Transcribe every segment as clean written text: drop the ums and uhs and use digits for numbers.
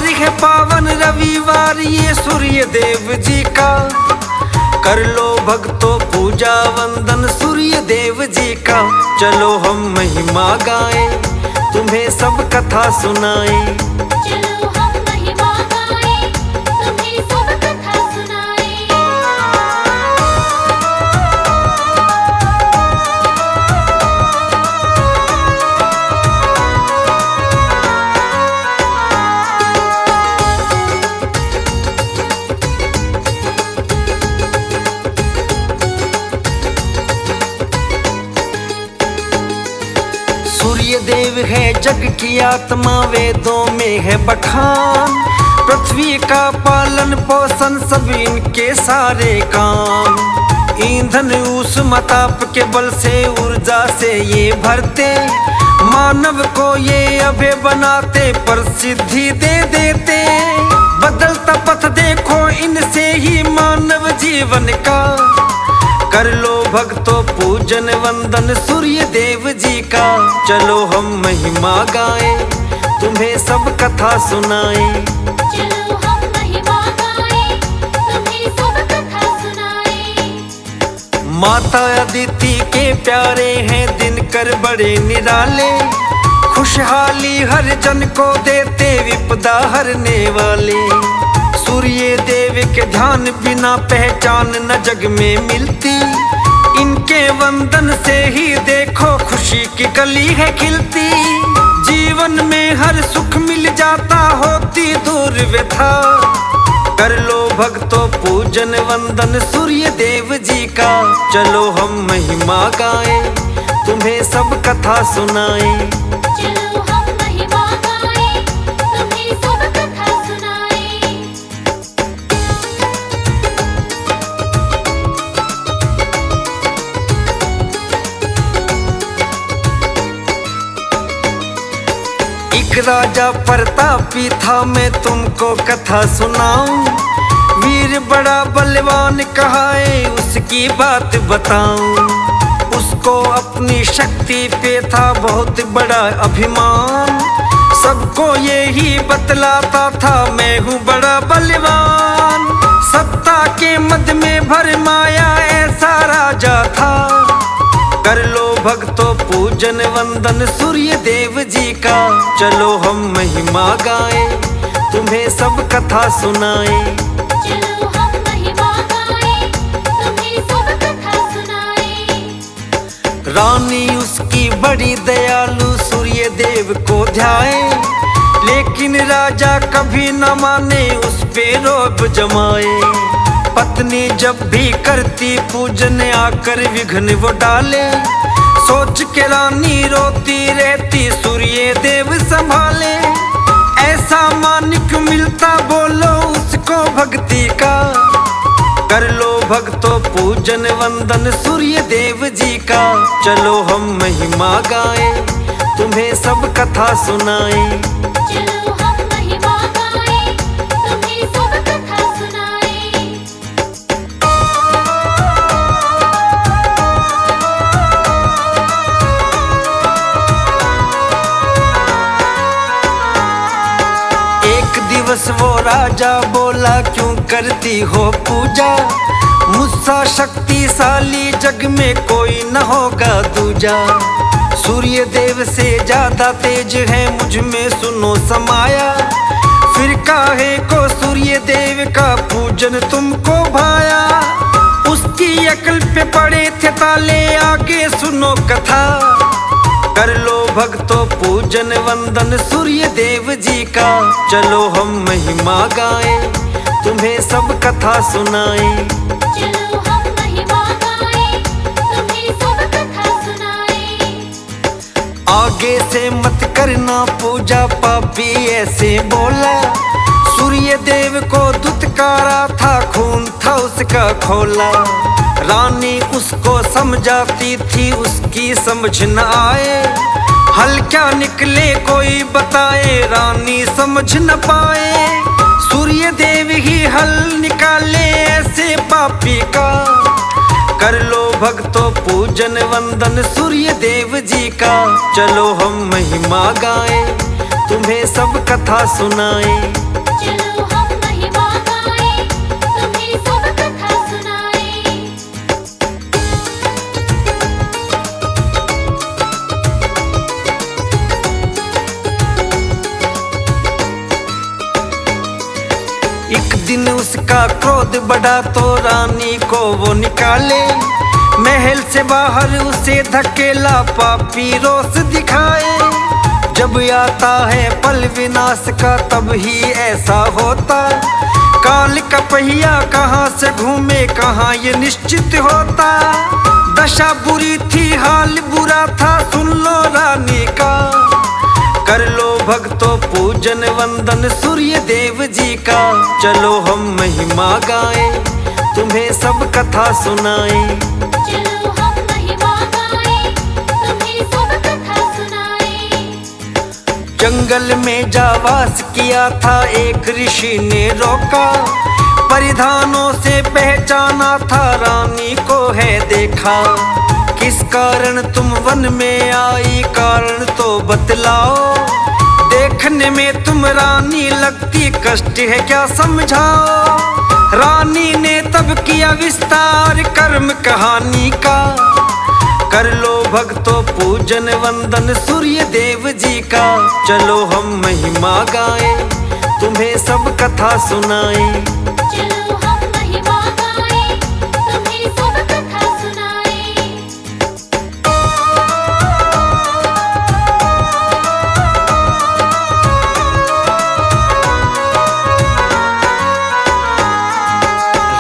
वार है पावन रविवार ये सूर्य देव जी का, कर लो भक्तों पूजा वंदन सूर्य देव जी का। चलो हम महिमा गाएं, तुम्हें सब कथा सुनाएं। चलो हम महिमा गाएं, तुम्हें सब कथा सुनाएं। सूर्य देव है जग की आत्मा, वेदों में है बखान। पृथ्वी का पालन पोषण सब इनके सारे काम। ईंधन ऊष्मा ताप के बल से ऊर्जा से ये भरते, मानव को ये अभय बनाते प्रसिद्धि दे देते। बदलता पथ देखो इनसे ही मानव जीवन का, कर लो भक्तों पूजन वंदन सूर्य देव जी का। चलो हम महिमा गाएं, तुम्हें सब कथा सुनाएं। चलो हम महिमा गाएं, तुम्हें सब कथा सुनाएं। माता अदिति के प्यारे हैं दिनकर बड़े निराले, खुशहाली हर जन को देते विपदा हरने वाले। सूर्य देव के ध्यान बिना पहचान न जग में मिलती, इनके वंदन से ही देखो खुशी की कली है खिलती। जीवन में हर सुख मिल जाता होती दूर व्यथा, कर लो भक्तों पूजन वंदन सूर्य देव जी का। चलो हम महिमा गाएं, तुम्हें सब कथा सुनाएं। चलो हम महिमा गाएं, तुम्हें सब कथा सुनाएं। एक राजा प्रतापी था, मैं तुमको कथा सुनाऊं। वीर बड़ा बलवान कहाए उसकी बात बताऊं। उसको अपनी शक्ति पे था बहुत बड़ा अभिमान, सबको यही बतलाता था मैं हूँ बड़ा बलवान। सत्ता के मद में भरमाया ऐसा राजा था, कर लो भक्तों पूजन वंदन सूर्य देव जी का। चलो हम महिमा गाएं, तुम्हें सब कथा सुनाएं। चलो हम महिमा गाएं, तुम्हें सब कथा सुनाएं। रानी उसकी बड़ी दयालु सूर्य देव को ध्याए, लेकिन राजा कभी न माने उस पे रोब जमाए। पत्नी जब भी करती पूजन आकर विघ्न वो डाले, सोच के रानी रोती रहती सूर्य देव संभाले। ऐसा मानिक मिलता बोलो उसको भक्ति का, कर लो भक्तों पूजन वंदन सूर्य देव जी का। चलो हम महिमा गाएं, तुम्हें सब कथा सुनाएं। चलो हम महिमा गाएं, तुम्हें सब कथा सुनाएं। एक दिवस वो राजा बोला क्यों करती हो पूजा, मुझसा शक्तिशाली जग में कोई न होगा दूजा। सूर्य देव से ज्यादा तेज है मुझ में सुनो समाया, फिर काहे को सूर्य देव का पूजन तुमको भाया। उसकी अकल पे पड़े थे ताले आगे सुनो कथा, कर लो भक्तों पूजन वंदन सूर्य देव जी का। चलो हम महिमा गाएं, तुम्हें सब कथा सुनाएं। चलो हम महिमा गाएं, तुम्हें सब कथा सुनाएं। आगे से मत करना पूजा पापी ऐसे बोला, सूर्य देव को दुत्कारा था खून था उसका खोला। रानी उसको समझाती थी उसकी समझ न आए, हल क्या निकले कोई बताए रानी समझ न पाए। सूर्य देव ही हल निकाले ऐसे पापी का, कर लो भक्तों पूजन वंदन सूर्य देव जी का। चलो हम महिमा गाएं, तुम्हें सब कथा सुनाए। चलो हम महिमा गाएं, तुम्हें सब कथा सुनाएं। एक दिन उसका क्रोध बढ़ा तो रानी को वो निकाले, महल से बाहर उसे धकेला पापी रोष दिखाए। जब आता है पल विनाश का तब ही ऐसा होता, काल का पहिया कहाँ से घूमे कहाँ ये निश्चित होता। दशा बुरी थी हाल बुरा था सुन लो रानी का, कर लो भक्तों पूजन वंदन सूर्य देव जी का। चलो हम महिमा गाएं, तुम्हें सब कथा सुनाएं। चलो हम महिमा गाएं, तुम्हें सब कथा सुनाएं। जंगल में जा वास किया था एक ऋषि ने रोका, परिधानों से पहचाना था रानी को है देखा। किस कारण तुम वन में आई कारण तो बतलाओ, देखने में तुम रानी लगती कष्ट है क्या समझाओ। रानी ने तब किया विस्तार कर्म कहानी का, कर लो भक्तों पूजन वंदन सूर्य देव जी का। चलो हम महिमा गाएं, तुम्हें सब कथा सुनाएं। चलो हम महिमा गाएं, तुम्हें सब कथा सुनाएं।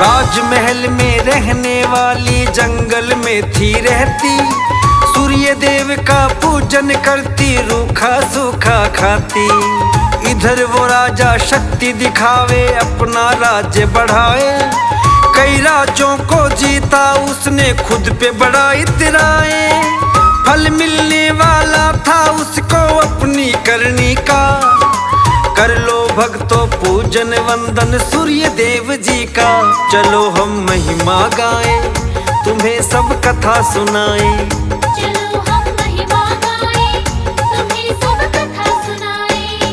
राजमहल में रहने वाली जंगल में थी रहती, सूर्य देव का पूजन करती रूखा सूखा खाती। इधर वो राजा शक्ति दिखावे अपना राज्य बढ़ाए, कई राज्यों को जीता उसने खुद पे बड़ा इतराए। फल मिलने वाला था उसको अपनी करनी का, कर लो भक्तों पूजन वंदन सूर्य देव जी का। चलो हम महिमा गाएं, तुम्हें सब कथा सुनाएं। चलो हम महिमा गाएं, तुम्हें सब कथा सुनाएं।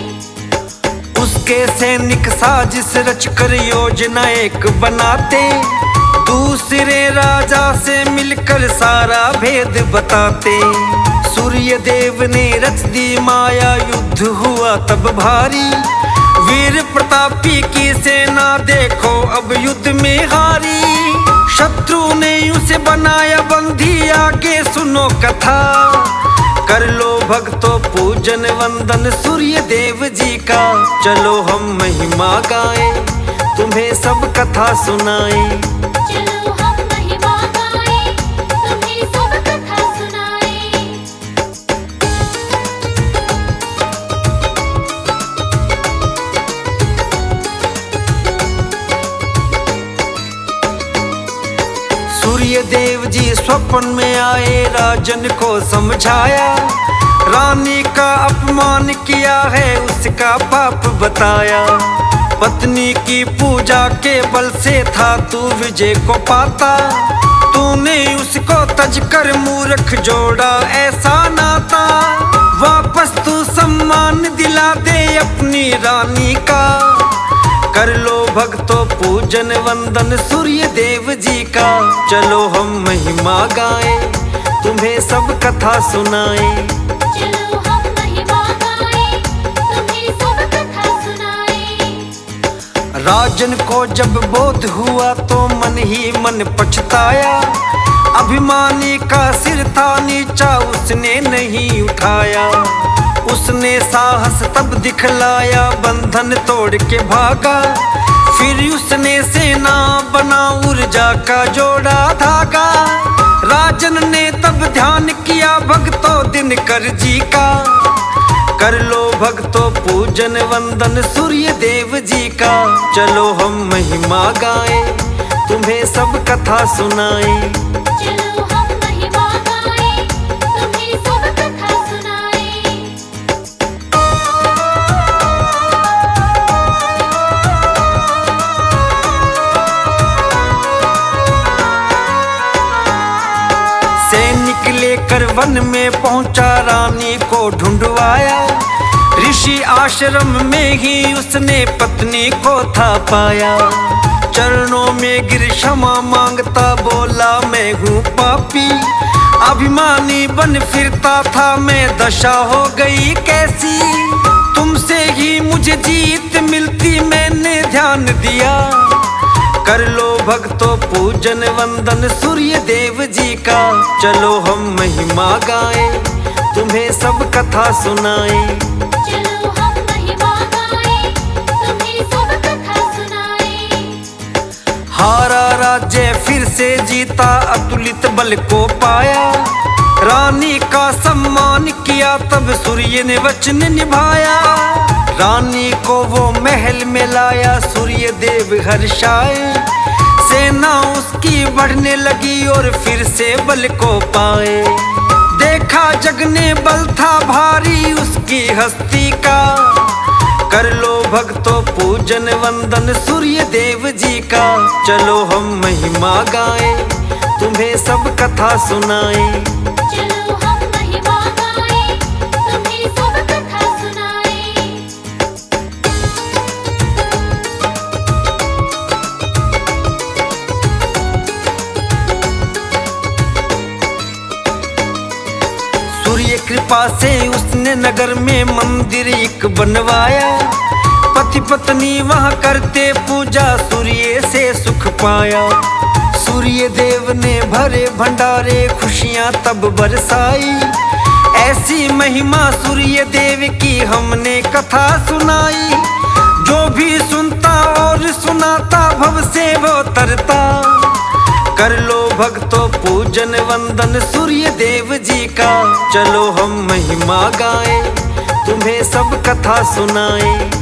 उसके सैनिक साजिश रचकर योजना एक बनाते, दूसरे राजा से मिलकर सारा भेद बताते। सूर्य देव ने रच दी माया युद्ध हुआ तब भारी, वीर प्रतापी की सेना देखो अब युद्ध में हारी। शत्रु ने उसे बनाया बंदी आगे सुनो कथा, कर लो भक्तों पूजन वंदन सूर्य देव जी का। चलो हम महिमा गाएं, तुम्हें सब कथा सुनाएं। चलो हम महिमा गाएं, तुम्हें सब कथा सुनाएं। सूर्य देव जी स्वप्न में आए राजन को समझाया, रानी का अपमान किया है उसका पाप बताया। पत्नी की पूजा के बल से था तू विजय को पाता, तूने उसको तज कर मूर्ख जोड़ा ऐसा नाता। वापस तू सम्मान दिला दे अपनी रानी का, कर लो भक्तों पूजन वंदन सूर्य देव जी का। चलो हम महिमा गाएं, तुम्हें सब कथा सुनाएं। चलो हम महिमा गाएं, तुम्हें सब कथा सुनाएं। राजन को जब बोध हुआ तो मन ही मन पछताया, अभिमानी का सिर था नीचा उसने नहीं उठाया। उसने साहस तब दिखलाया बंधन तोड़ के भागा, फिर उसने सेना बना ऊर्जा का जोड़ा धागा। राजन ने तब ध्यान किया भक्तों दिनकर जी का, कर लो भक्तों पूजन वंदन सूर्य देव जी का। चलो हम महिमा गाएं, तुम्हें सब कथा सुनाएं। चलो हम महिमा गाएं, तुम्हें सब कथा सुनाएं। सैनिक लेकर वन में पहुंचा रानी को ढूंढवाया, ऋषि आश्रम में ही उसने पत्नी को था पाया। चरणों में गिर क्षमा मांगता बोला मैं हूँ पापी। अभिमानी बन फिरता था मैं, दशा हो गई कैसी। तुमसे ही मुझे जीत मिलती मैंने ध्यान दिया। कर लो भक्तों पूजन वंदन सूर्य देव जी का। चलो हम महिमा गाएं, तुम्हें सब कथा सुनाएं। चलो हम महिमा गाएं, तुम्हें सब कथा सुनाएं। हारा राज्य फिर से जीता, अतुलित बल को पाया। रानी का सम्मान किया तब सूर्य ने वचन निभाया। रानी को वो महल में लाया, सूर्य देव हर्षाए। सेना उसकी बढ़ने लगी और फिर से बल को पाए। देखा जग ने बल था भारी उसकी हस्ती का। कर लो भक्तों पूजन वंदन सूर्य देव जी का। चलो हम महिमा गाएं, तुम्हें सब कथा सुनाएं। चलो हम महिमा गाएं, तुम्हें सब कथा सुनाएं। सूर्य कृपा से उसने नगर में मंदिर एक बनवाया। पति पत्नी वहाँ करते पूजा, सूर्य से सुख पाया। सूर्य देव ने भरे भंडारे, खुशियाँ तब बरसाई। ऐसी महिमा सूर्य देव की हमने कथा सुनाई। जो भी सुनता और सुनाता भव से वो तरता। कर लो भक्तों पूजन वंदन सूर्य देव जी का। चलो हम महिमा गाएं, तुम्हें सब कथा सुनाएं।